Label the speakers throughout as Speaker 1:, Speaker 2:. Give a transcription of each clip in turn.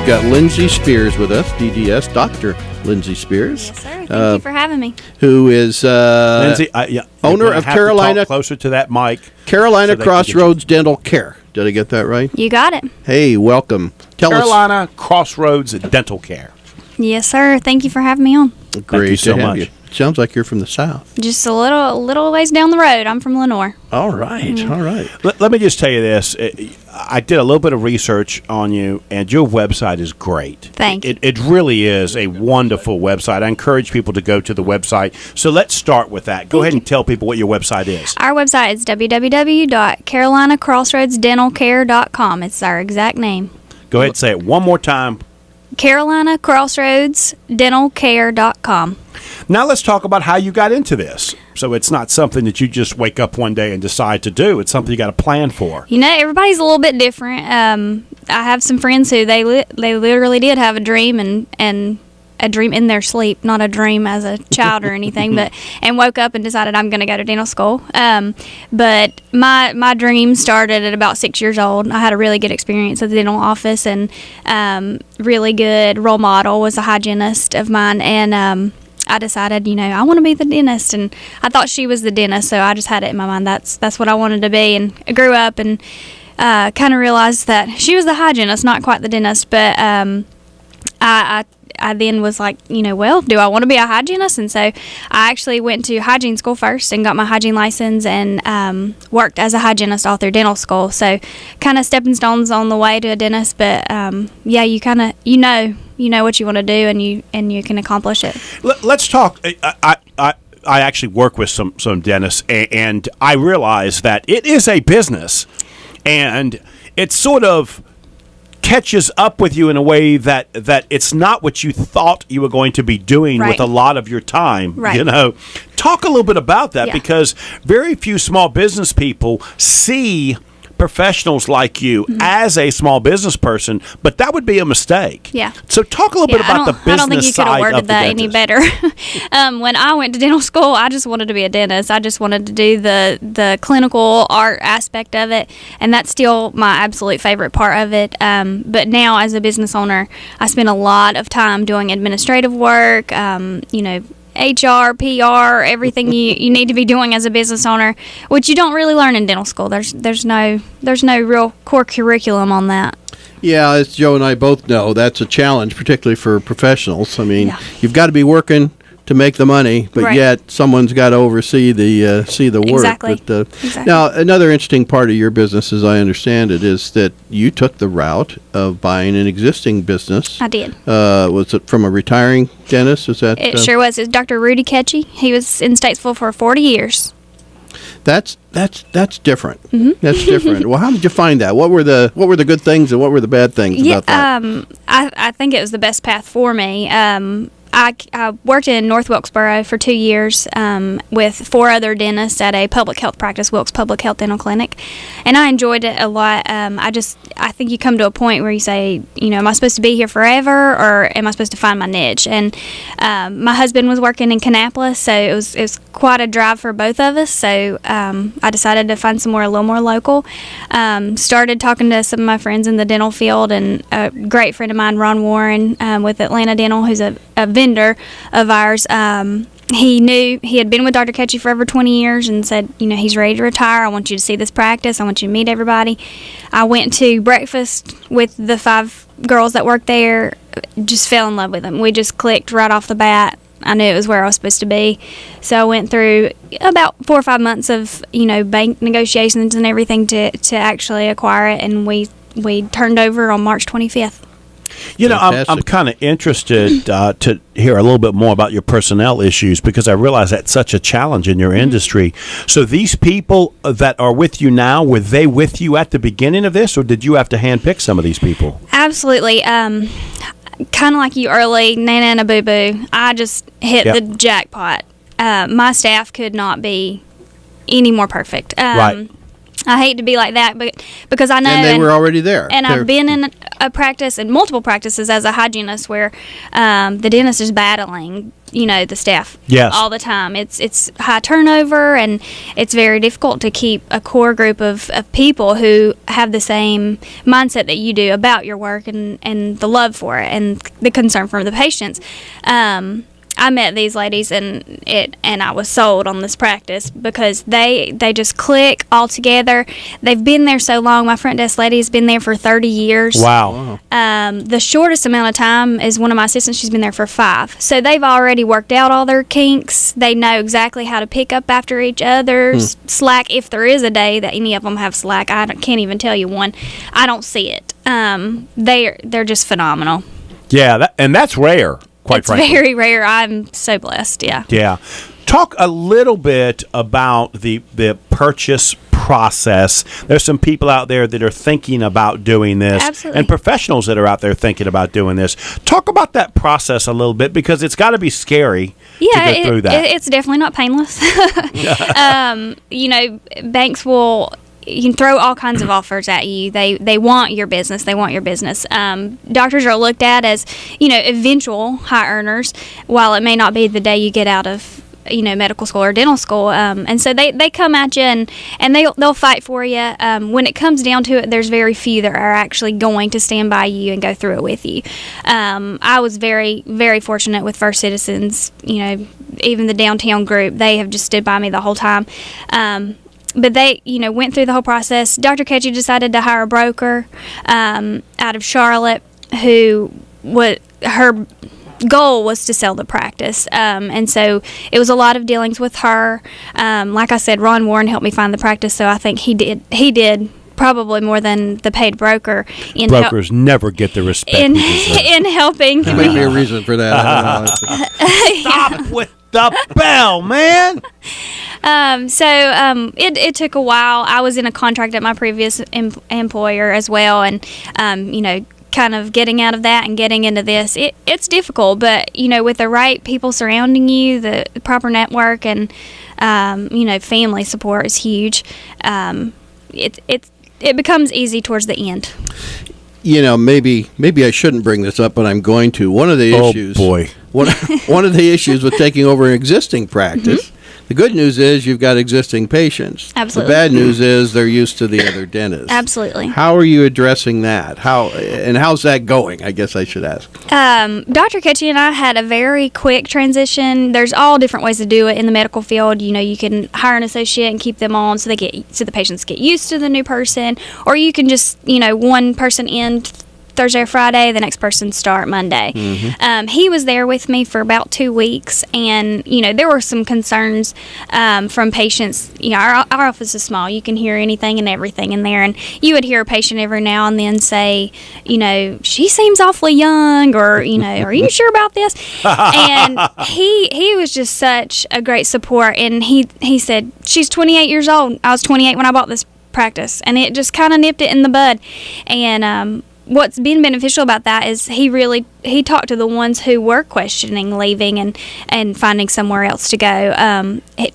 Speaker 1: We've got Lindsey Spears with us, DDS, Dr. Lindsey Spears.
Speaker 2: Yes, sir. Thank you for having me.
Speaker 1: Who is
Speaker 3: Lindsay,
Speaker 1: owner of Carolina,
Speaker 3: closer to that mic.
Speaker 1: Carolina Crossroads Dental Care. Did I get that right?
Speaker 2: You got it.
Speaker 1: Hey, welcome.
Speaker 3: Carolina Crossroads Dental Care.
Speaker 2: Yes, sir. Thank you for having me on.
Speaker 1: Great
Speaker 3: Thank you so
Speaker 1: to have
Speaker 3: much.
Speaker 1: you. Sounds like you're from the South.
Speaker 2: Just a little ways down the road. I'm from Lenore.
Speaker 1: All right, all right.
Speaker 3: Let me just tell you this. I did a little bit of research on you, and your website is great.
Speaker 2: Thank you.
Speaker 3: It really is a wonderful website. I encourage people to go to the website. So let's start with that. Go ahead and tell people what your website is.
Speaker 2: Our website is www.carolinacrossroadsdentalcare.com. It's our exact name.
Speaker 3: Go ahead and say it one more time.
Speaker 2: carolinacrossroadsdentalcare.com.
Speaker 3: Now let's talk about how you got into this. So it's not something that you just wake up one day and decide to do. It's something you got to plan for.
Speaker 2: You know, everybody's a little bit different. I have some friends who they literally did have a dream and a dream in their sleep, not a dream as a child or anything, and woke up and decided I'm going to go to dental school. But my dream started at about 6 years old. I had a really good experience at the dental office, and really good role model was a hygienist of mine, and I decided, I want to be the dentist, and I thought she was the dentist, so I just had it in my mind that's what I wanted to be, and I grew up and kind of realized that she was the hygienist, not quite the dentist, but I then was like, well, do I want to be a hygienist? And so I actually went to hygiene school first and got my hygiene license and worked as a hygienist all through dental school. So kind of stepping stones on the way to a dentist, but yeah, you kind of you know what you want to do, and you can accomplish it.
Speaker 3: Let's talk. I actually work with some dentists, and I realize that it is a business, and it's sort of catches up with you in a way that it's not what you thought you were going to be doing with a lot of your time.
Speaker 2: Right.
Speaker 3: Talk a little bit about that, because very few small business people see professionals like you as a small business person, but that would be a mistake.
Speaker 2: Yeah.
Speaker 3: So talk a little bit about the business side.
Speaker 2: I don't think you could have worded that any better. When I went to dental school, I just wanted to be a dentist. I just wanted to do the clinical art aspect of it, and that's still my absolute favorite part of it. But now, as a business owner, I spend a lot of time doing administrative work, HR, PR, everything you need to be doing as a business owner, which you don't really learn in dental school. There's no real core curriculum on that.
Speaker 1: Yeah, as Joe and I both know, that's a challenge, particularly for professionals. I mean, you've got to be working to make the money, but yet someone's got to oversee the work.
Speaker 2: Exactly.
Speaker 1: But, Now, another interesting part of your business, as I understand it, is that you took the route of buying an existing business.
Speaker 2: I did.
Speaker 1: Was it from a retiring dentist? Is that?
Speaker 2: It sure was. It's Dr. Rudy Ketchy. He was in Statesville for 40 years.
Speaker 1: That's different.
Speaker 2: Mm-hmm.
Speaker 1: That's different. Well, how did you find that? What were the good things and what were the bad things about that?
Speaker 2: I think it was the best path for me. I worked in North Wilkesboro for 2 years with 4 other dentists at a public health practice, Wilkes Public Health Dental Clinic, and I enjoyed it a lot. I think you come to a point where you say, am I supposed to be here forever, or am I supposed to find my niche? And my husband was working in Kannapolis, so it was quite a drive for both of us. So I decided to find somewhere a little more local. Started talking to some of my friends in the dental field, and a great friend of mine, Ron Warren, with Atlanta Dental, who's a vendor of ours. He knew he had been with Dr. Ketchy for over 20 years and said, he's ready to retire. I want you to see this practice. I want you to meet everybody. I went to breakfast with the 5 girls that worked there, just fell in love with them. We just clicked right off the bat. I knew it was where I was supposed to be. So I went through about 4 or 5 months of, bank negotiations and everything to actually acquire it, and we turned over on March 25th.
Speaker 3: I'm kind of interested to hear a little bit more about your personnel issues, because I realize that's such a challenge in your industry. So these people that are with you now, were they with you at the beginning of this, or did you have to handpick some of these people?
Speaker 2: Absolutely. Kind of like you early, Nana and a boo-boo. I just hit the jackpot. My staff could not be any more perfect.
Speaker 3: Right.
Speaker 2: I hate to be like that, but because I know,
Speaker 1: and they were already there.
Speaker 2: And I've been in a practice and multiple practices as a hygienist where the dentist is battling, the staff all the time. It's high turnover, and it's very difficult to keep a core group of people who have the same mindset that you do about your work and the love for it and the concern for the patients. I met these ladies and I was sold on this practice because they just click all together. They've been there so long. My front desk lady has been there for 30 years.
Speaker 3: Wow.
Speaker 2: The shortest amount of time is one of my assistants. She's been there for 5. So they've already worked out all their kinks. They know exactly how to pick up after each other's slack. If there is a day that any of them have slack, I can't even tell you one. I don't see it. They're just phenomenal.
Speaker 3: Yeah, that's rare. Quite frankly.
Speaker 2: It's very rare. I'm so blessed. Yeah.
Speaker 3: Yeah. Talk a little bit about the purchase process. There's some people out there that are thinking about doing this.
Speaker 2: Absolutely.
Speaker 3: And professionals that are out there thinking about doing this. Talk about that process a little bit, because it's got to be scary to go through that.
Speaker 2: It's definitely not painless. Banks will... You can throw all kinds of offers at you. They want your business. Doctors are looked at as, eventual high earners, while it may not be the day you get out of, medical school or dental school. And so they come at you and they'll fight for you. When it comes down to it, there's very few that are actually going to stand by you and go through it with you. I was very, very fortunate with First Citizens. Even the downtown group, they have just stood by me the whole time. But they, went through the whole process. Dr. Ketchy decided to hire a broker out of Charlotte who her goal was to sell the practice. And so it was a lot of dealings with her. Like I said, Ron Warren helped me find the practice, so I think he did probably more than the paid broker.
Speaker 3: Brokers never get the respect
Speaker 2: in helping.
Speaker 1: There might be a reason for that. I don't know.
Speaker 3: Stop with the bell, man.
Speaker 2: It took a while. I was in a contract at my previous employer as well, and kind of getting out of that and getting into this, it's difficult. But with the right people surrounding you, the proper network, and family support is huge. It becomes easy towards the end.
Speaker 1: Maybe I shouldn't bring this up, but I'm going to. One of the issues.
Speaker 3: Oh boy.
Speaker 1: One of the issues with taking over an existing practice. The good news is you've got existing patients.
Speaker 2: Absolutely.
Speaker 1: The bad news is they're used to the other dentists.
Speaker 2: Absolutely.
Speaker 1: How are you addressing that? How's that going? I guess I should ask.
Speaker 2: Dr. Ketchy and I had a very quick transition. There's all different ways to do it in the medical field. You can hire an associate and keep them on so the patients get used to the new person, or you can just one person in Thursday or Friday, the next person start Monday. He was there with me for about 2 weeks, and there were some concerns from patients. Our office is small. You can hear anything and everything in there, and you would hear a patient every now and then say, she seems awfully young, or are you sure about this? And he was just such a great support, and he said, she's 28 years old. I was 28 when I bought this practice, and it just kind of nipped it in the bud. And what's been beneficial about that is he talked to the ones who were questioning leaving and finding somewhere else to go.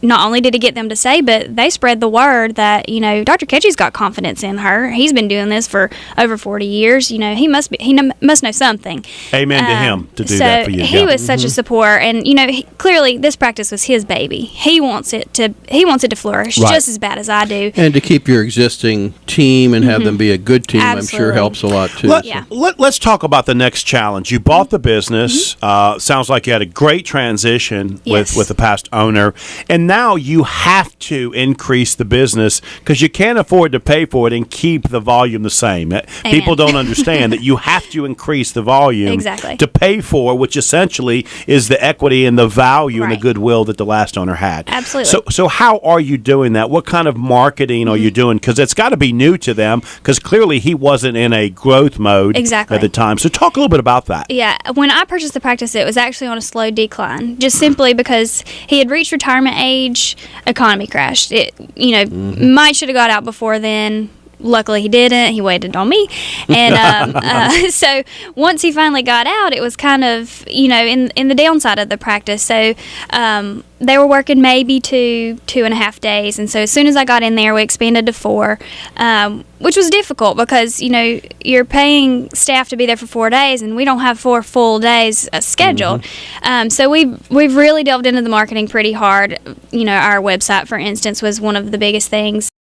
Speaker 2: Not only did he get them to say, but they spread the word that Dr. Ketchy's got confidence in her. He's been doing this for over 40 years. He must know something.
Speaker 3: Amen to him to do that for you.
Speaker 2: He was such a support, and clearly this practice was his baby. He wants it to flourish just as bad as I do.
Speaker 1: And to keep your existing team and have them be a good team,
Speaker 2: Absolutely.
Speaker 1: I'm sure helps a lot too.
Speaker 3: Let's talk about the next challenge. You bought the business. Sounds like you had a great transition with the past owner, and now you have to increase the business because you can't afford to pay for it and keep the volume the same. People don't understand that you have to increase the volume to pay for, which essentially is the equity and the value and the goodwill that the last owner had.
Speaker 2: Absolutely.
Speaker 3: So how are you doing that? What kind of marketing are you doing? Because it's got to be new to them, because clearly he wasn't in a growth mode at the time. So talk a little bit about that.
Speaker 2: Yeah, when I purchased the practice, it was actually on a slow decline, just simply because he had reached retirement age, economy crashed. It, might should have got out before then. luckily he didn't. He waited on me. And so once he finally got out, it was kind of, in the downside of the practice. So they were working maybe 2.5 days. And so as soon as I got in there, we expanded to 4, which was difficult because, you're paying staff to be there for 4 days, and we don't have 4 full days scheduled. So we've really delved into the marketing pretty hard. Our website, for instance, was one of the biggest things.